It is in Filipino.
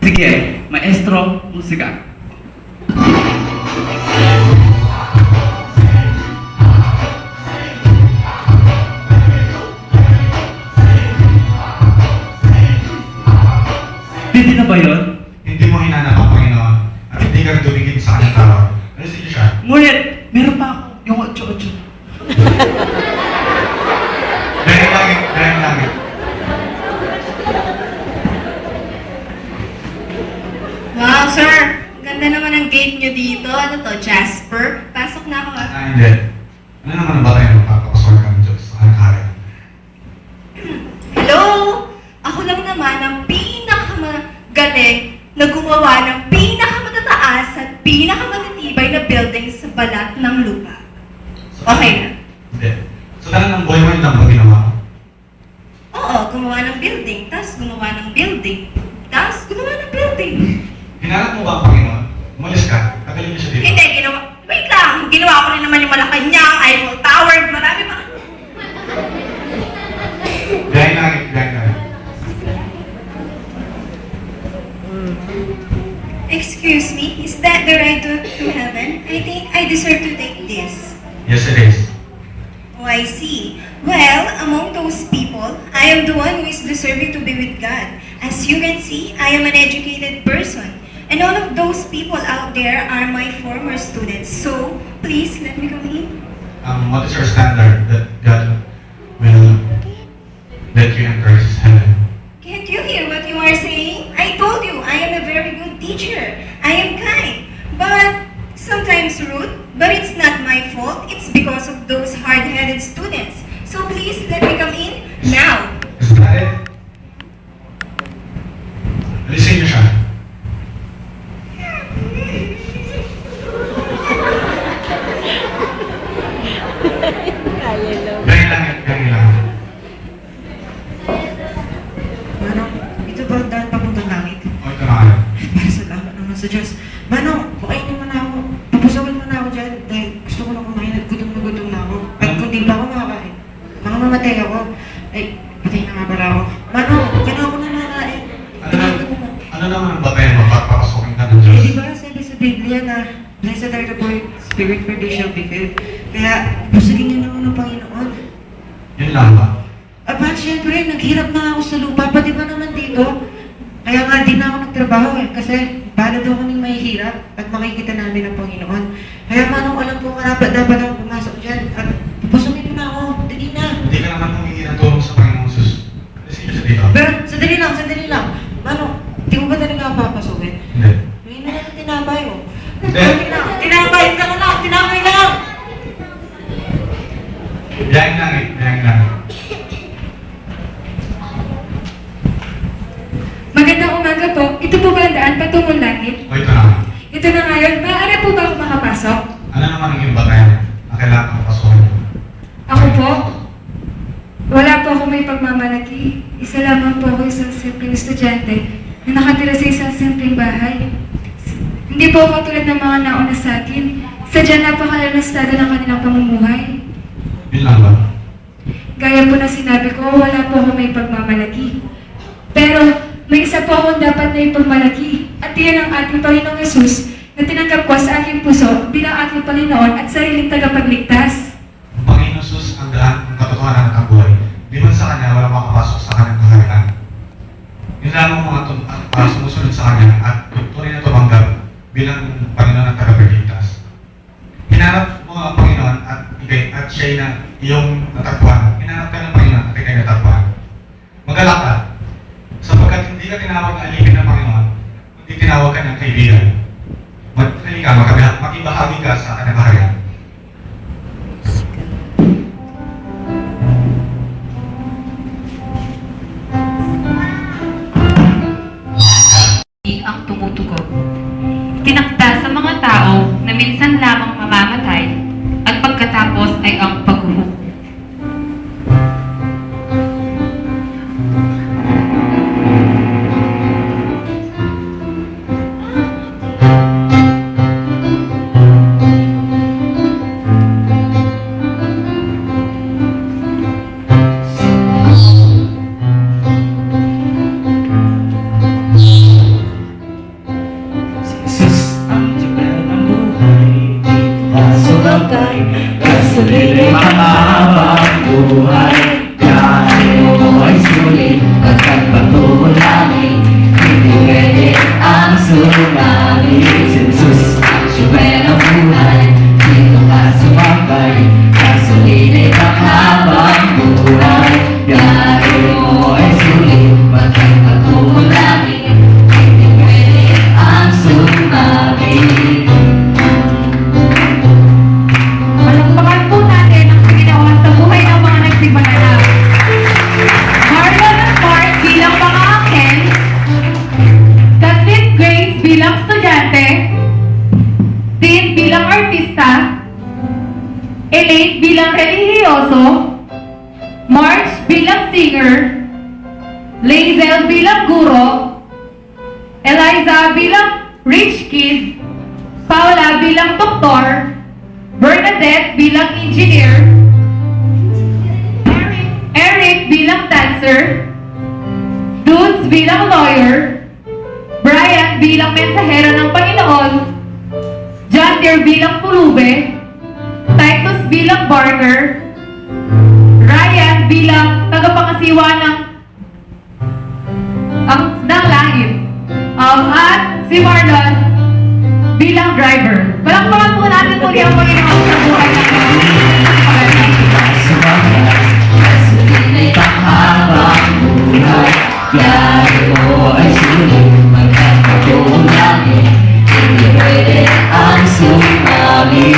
Sige, maestro, musika. Hindi na ba yun? Hindi mo hinanap ang Panginoon at hindi ka tumingin sa kanyang tawag. Alisin niyo siya. Ngunit, meron pa ako yung 8-8. Dahil langit. Wow, sir! Ang ganda naman ang gate nyo dito. Ano to, Jasper? Pasok na ako. Hindi. Ano naman ang batay ng magpapakasal ka ng Diyos sa kanyang hari? Hello! Ako lang naman ang pinakamagaling na gumawa ng pinakamatataas at pinakamatitibay na building sa balat ng lupa. Okay na? Hindi. So dahil ng buhay mo yun lang ba ginawa mo? Oo, gumawa ng building, tapos gumawa ng building, tapos gumawa ng building. Hinanap mo ba ang Panginoon? Umalis ka. Tagalin niyo siya dito. Hindi, wait lang, ginawa ko rin naman yung Malacanang, Eiffel Tower, marami pa. Dahil langit. Excuse me, is that the right to heaven? I think I deserve to take this. Yes, it is. Oh, I see. Well, among those people, I am the one who is deserving to be with God. As you can see, I am an educated person. And all of those people out there are my former students. So, please, let me come in. What is your standard that God will let you enter His heaven? Can't you hear what you are saying? I told you, I am a very good teacher. I am kind, but sometimes rude. But it's not my fault. It's because of those hard-headed students. So please, let me come in now. Is that it? Alisin niyo siya. Dahil langit. Manong, ito ba dahil papuntang langit? O ito na kayo. Salamat naman sa Diyos. Manong, bukain niyo muna ako. Papusawin mo na ako dyan dahil gusto ko na kumain at gutom na ako. At kung di pa ako makakain, mamatay ako. Ay, patay na nga pala ako. Manong, ginawa ko na nakain. Ano naman ang batay mo para papasokin ka ng Diyos? Eh, di ba sabi sa Biblia na blessed are the poor in spirit for they shall be filled. Kaya, busugin niyo naman ng Panginoon. Yun lang ba? Aba, syempre, naghirap na ako sa lupa, pati ba naman dito? Kaya nga din na ako nagtrabaho kasi para daw kaming mahihirap at makikita namin ang Panginoon. Kaya manong alam ko karapat dapat ako pumasok dyan at papasungin mo na ako, dali na. Hindi ka naman humingi ng tulong sa Panginoong Jesus. Alisin niyo siya dito. Pero, sandali lang. Manong, di mo ba talaga ako papasukin? Hindi. May na lang tinapay ko. Hindi. Tinapay ka na lang! Tinapay lang! Biyahing langit. Magandang umaga po. Ito po ba ang daan patungong langit? O ito na. Ito na ngayon. Maaari po ba ako makapasok? Ano naman ang iyong batayan na kailangan kang pasokin? Ako po? Wala po ako may pagmamalaki. Isa lamang po ako isang simpleng estudyante na nakatira sa isang simpleng bahay. Hindi po ako tulad ng mga nauna sa akin. Sadyang napakalang estado ng kanilang pamumuhay. Yun lang ba? Gaya po na sinabi ko, wala po ako may pagmamalaki. Pero may isa po akong dapat na ipagmalaki. At iyan ang ating Panginoong Yesus na tinanggap ko sa aking puso bilang aking Panginoon at sariling tagapagligtas. Ang Panginoon Jesus ang daan, ang katotohanan at ang buhay. Di man sa Kanya, wala makapasok sa Kanyang kaharian. Yun lamang mga sumusunod sa Kanya at tunay na tumanggap bilang Panginoon at tagapagligtas. Hinanap mo ang Panginoon at siya'y na iyong natagpuan. Hinanap ka ng Panginoon at ikay natagpuan. Magalak ka. Sapagkat hindi ka tinawag na alipin ng Panginoon, kundi tinawag ka ng kaibigan. Magtali ka, makibahagi ka sa kanyang kaharian. Ang tumutugon. Tinakda sa mga tao na minsan lamang mamamatay at pagkatapos ay ang paghuhukom. Relihioso, March bilang singer, Lazel bilang guro, Eliza bilang rich kid, Paula bilang doktor, Bernadette bilang engineer, Eric bilang dancer, Dudes bilang lawyer, Brian bilang mensahero ng Panginoon, John Deere bilang pulube, Titus bilang barker, Ryan bilang tagapangasiwa ng langit, at si Marlon bilang driver. Palakpakan po natin muli ang Panginoon sa buhay ng Sulit panghabang buhay, yari mo ay sulit magkakatulangin. Hindi pwede ang sumali